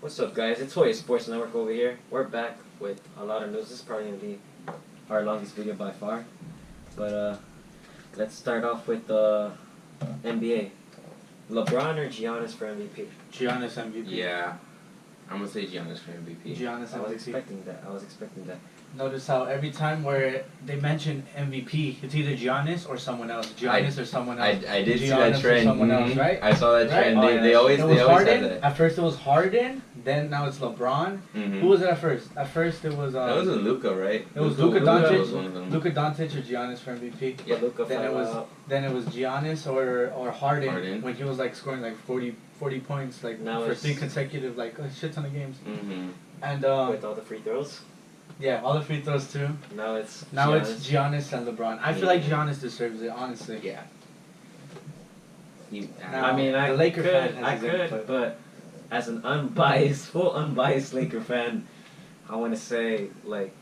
What's up, guys? It's Hoya Sports Network over here. We're back with a lot of news. This is probably going to be our longest video by far. But let's start off with the NBA. LeBron or Giannis for MVP? Giannis MVP. Yeah. I'm going to say Giannis for MVP. Giannis MVP. I was expecting that. Notice how every time where they mention MVP, it's either Giannis or someone else. Giannis or someone else. I did see Giannis that trend. Or someone else, right? I saw that trend. Right? They always Harden. have that. At first it was Harden, then now it's LeBron. Who was it at first? At first it was. That wasn't Luka, right? It was Luka Luka was one of them. Doncic. Luka Doncic or Giannis for MVP. Yeah, Luka. Then it was Giannis or Harden when he was like scoring like 40 points like now for 3 consecutive like a shit ton of games. And with all the free throws. Yeah, all the free throws too. Now it's Giannis and LeBron. I feel like Giannis deserves it, honestly. Yeah. I could, but as an full unbiased Laker fan, I want to say like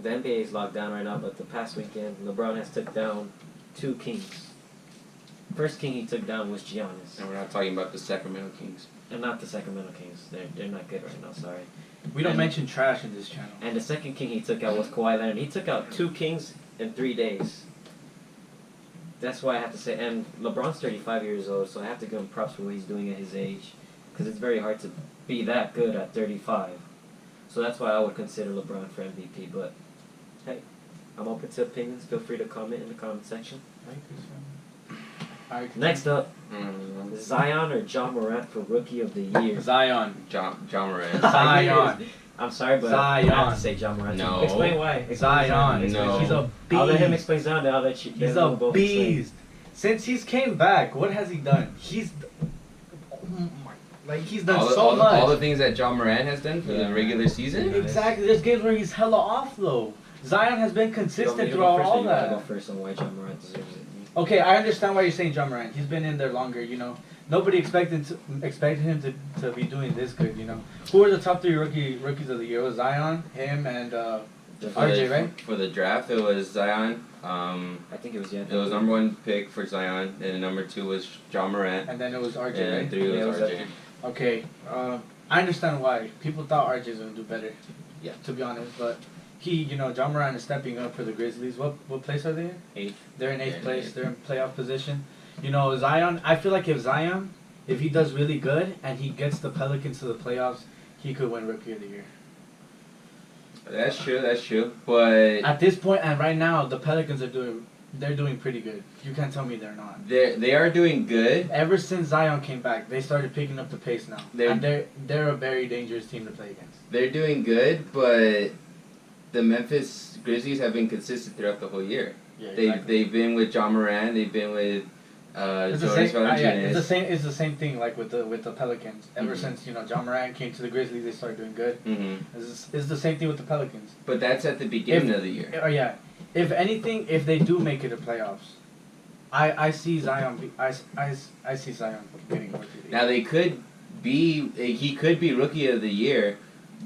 the NBA is locked down right now. But the past weekend, LeBron has took down 2 kings. First king he took down was Giannis. And we're not talking about the Sacramento Kings. And not the Sacramento Kings. They're not good right now. Sorry. We don't mention trash in this channel. And the second king he took out was Kawhi Leonard. He took out 2 kings in 3 days. That's why I have to say. And LeBron's 35 years old, so I have to give him props for what he's doing at his age. Because it's very hard to be that good at 35. So that's why I would consider LeBron for MVP. But, hey, I'm open to opinions. Feel free to comment in the comment section. Next up, Zion or John Morant for Rookie of the Year? Zion. John Morant. Zion. I'm sorry, but Zion. I have to say John Morant. No. Explain why. Zion. No. He's a beast. I'll let him explain Zion, then I'll let you. He's a beast. Since he's came back, what has he done? He's done so much. All the things that John Morant has done for the regular season? Exactly. There's games where he's hella off, though. Zion has been consistent throughout all that. Go first on why John Morant deserves it. Okay, I understand why you're saying John Morant. He's been in there longer, you know. Nobody expected him to be doing this good, you know. Who are the top 3 rookies of the year? It was Zion, him, and RJ, right? For the draft, it was Zion. I think it was It was number 1 pick for Zion, and number 2 was John Morant. And then it was RJ, and right? 3 was RJ. Okay, I understand why. People thought RJ was going to do better, Yeah. to be honest, but John Morant is stepping up for the Grizzlies. What place are they in? 8th. They're in 8th place. They're in playoff position. You know, Zion, I feel like if he does really good and he gets the Pelicans to the playoffs, he could win Rookie of the Year. That's true. But at this point and right now, the Pelicans are doing pretty good. You can't tell me they're not. They are doing good. Ever since Zion came back, they started picking up the pace now. They're a very dangerous team to play against. They're doing good, but the Memphis Grizzlies have been consistent throughout the whole year. Yeah, exactly. They've been with John Morant. They've been with It's the same thing like with the Pelicans. Ever since John Morant came to the Grizzlies, they started doing good. It's the same thing with the Pelicans. But that's at the beginning of the year. Oh yeah. If anything, if they do make it to playoffs, I see Zion. I see Zion getting Rookie of the Year. Now he could be Rookie of the Year,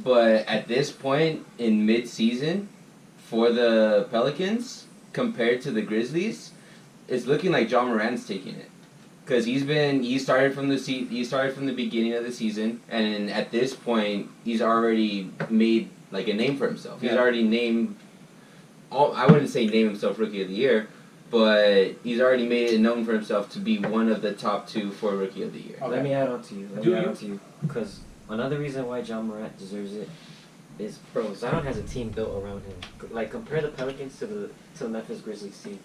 but at this point in mid-season for the Pelicans compared to the Grizzlies, it's looking like John Morant's taking it, because he started from the beginning of the season, and at this point he's already made like a name for himself. He's already named. I wouldn't say name himself Rookie of the Year, but he's already made it known for himself to be one of the top 2 for Rookie of the Year. Let me add on to you. Because another reason why John Morant deserves it is, bro, Zion has a team built around him. Like, compare the Pelicans to the Memphis Grizzlies team.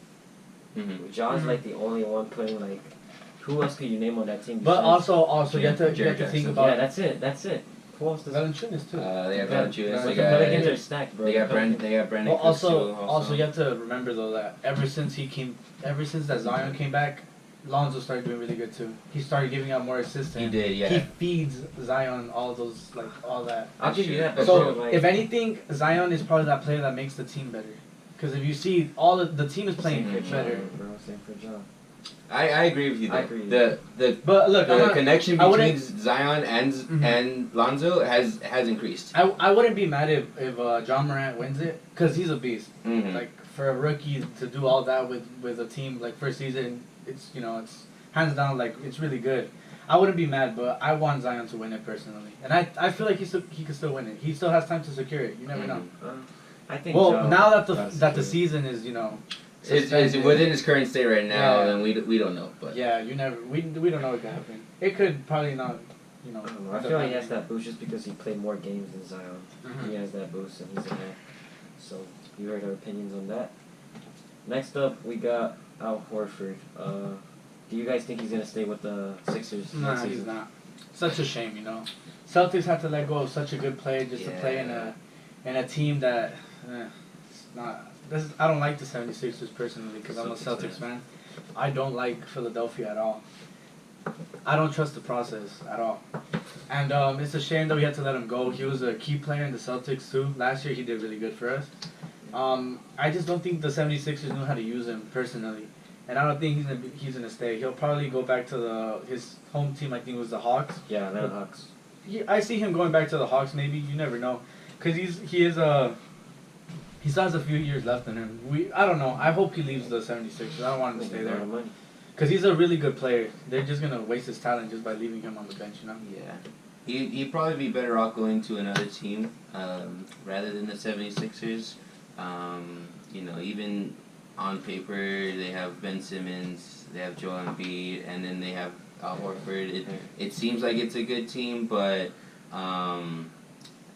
John's like the only one playing, like, who else could you name on that team? But also you have to think about. Yeah, that's it. Who else does? Valanciunas too. They have Valanciunas. The Pelicans are stacked, bro. They got Brandon. Well, also you have to remember though that ever since that Zion came back, Lonzo started doing really good too. He started giving out more assists. He did, yeah. He feeds Zion all that. I'll give you that. So if anything, Zion is probably that player that makes the team better. Because if you see the team is playing better. Same for John. I agree with you though. I agree. But look, the connection between Zion and Lonzo has increased. I wouldn't be mad if John Morant wins it, because he's a beast. Like, for a rookie to do all that with a team like first season, it's hands down, like, it's really good. I wouldn't be mad, but I want Zion to win it personally, and I feel like he could still win it. He still has time to secure it. You never know. I think. Well, Joe now that got the secured. season is It's suspended. within his current state right now, Yeah. and we don't know. But Yeah, we don't know what could happen. It could probably not, I don't know. I feel like he has that boost just because he played more games than Zion. Mhm. He has that boost and he's in there. So you heard our opinions on that. Next up, we got Al Horford. Do you guys think he's gonna stay with the Sixers Nah, next he's season? not. Such a shame, Celtics had to let go of such a good player just to play in a team that it's not. I don't like the 76ers personally because I'm a Celtics fan. I don't like Philadelphia at all. I don't trust the process at all. And it's a shame that we had to let him go. He was a key player in the Celtics too. Last year he did really good for us. I just don't think the 76ers knew how to use him personally. And I don't think he's gonna stay. He'll probably go back to his home team. I think it was the Hawks. Yeah, Atlanta Hawks. I see him going back to the Hawks. Maybe you never know, because he still has a few years left in him. I don't know. I hope he leaves the 76ers. I don't want him to stay there, because he's a really good player. They're just gonna waste his talent just by leaving him on the bench. Yeah. He'd probably be better off going to another team rather than the 76ers. Even on paper, they have Ben Simmons, they have Joel Embiid, and then they have Al Horford. It seems like it's a good team, but Al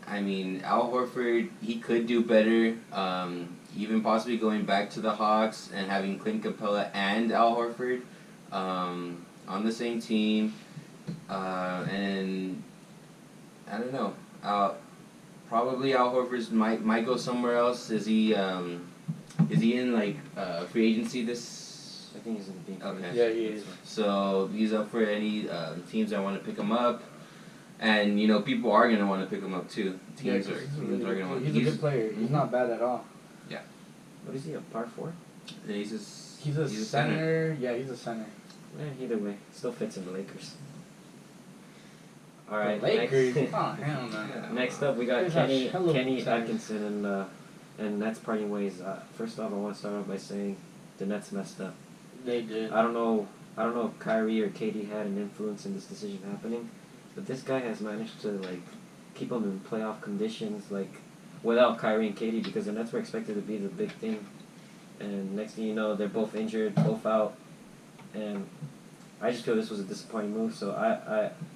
Horford, he could do better. Even possibly going back to the Hawks and having Clint Capella and Al Horford on the same team. And I don't know. Probably Al Horford might go somewhere else. Is he in free agency this? I think he's gonna be. Okay. Yeah, he is. So he's up for any teams that want to pick him up, and people are gonna want to pick him up too. Teams are gonna want. He's a good player. He's not bad at all. Yeah. What is he? A par 4? He's a center. Yeah, he's a center. Either way, still fits in the Lakers. All right. The Lakers. Next, Oh hell no. next up, we got There's a hell of Kenny centers. Atkinson and Nets parting ways. First off, I want to start off by saying the Nets messed up. They did. I don't know if Kyrie or KD had an influence in this decision happening, but this guy has managed to keep them in playoff conditions without Kyrie and KD, because the Nets were expected to be the big thing, and next thing you know, they're both injured, both out, and I just feel this was a disappointing move. So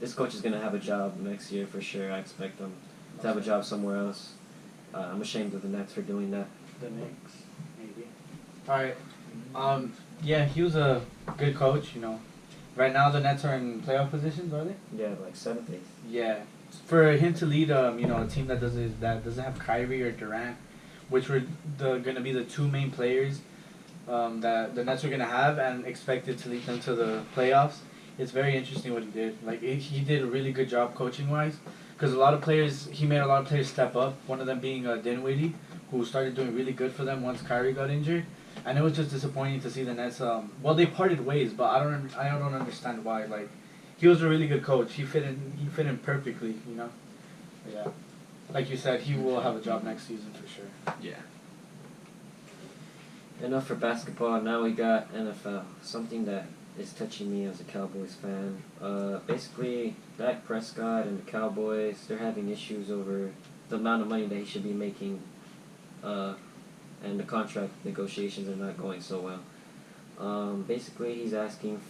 this coach is gonna have a job next year for sure. I expect him to have a job somewhere else. I'm ashamed of the Nets for doing that. The Knicks, maybe. All right. Yeah, he was a good coach. Right now the Nets are in playoff positions, are they? Yeah, 7th, 8th. Yeah. For him to lead, a team that doesn't have Kyrie or Durant, which were gonna be the two main players that the Nets are gonna have, and expected to lead them to the playoffs. It's very interesting what he did. He did a really good job coaching wise, because he made a lot of players step up. One of them being Dinwiddie, who started doing really good for them once Kyrie got injured. And it was just disappointing to see the Nets. They parted ways, but I don't understand why. He was a really good coach. He fit in perfectly. Yeah. Like you said, he will have a job next season for sure. Yeah. Enough for basketball. Now we got NFL. Something that is touching me as a Cowboys fan. Basically, Dak Prescott and the Cowboys, they're having issues over the amount of money that he should be making, and the contract negotiations are not going so well. Basically, he's asking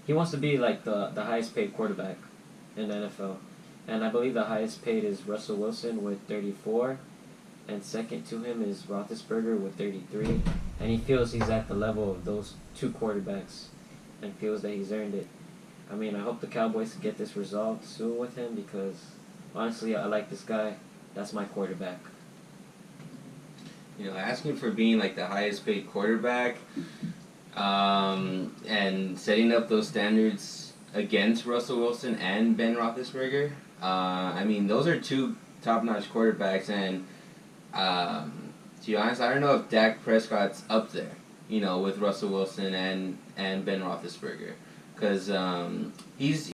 he wants to be the highest paid quarterback in the NFL. And I believe the highest paid is Russell Wilson with 34. And second to him is Roethlisberger with 33. And he feels he's at the level of those two quarterbacks and feels that he's earned it. I hope the Cowboys can get this resolved soon with him, because honestly, I like this guy. That's my quarterback. Asking for being the highest paid quarterback, and setting up those standards against Russell Wilson and Ben Roethlisberger. Those are two top-notch quarterbacks, and to be honest, I don't know if Dak Prescott's up there, with Russell Wilson and Ben Roethlisberger, because he's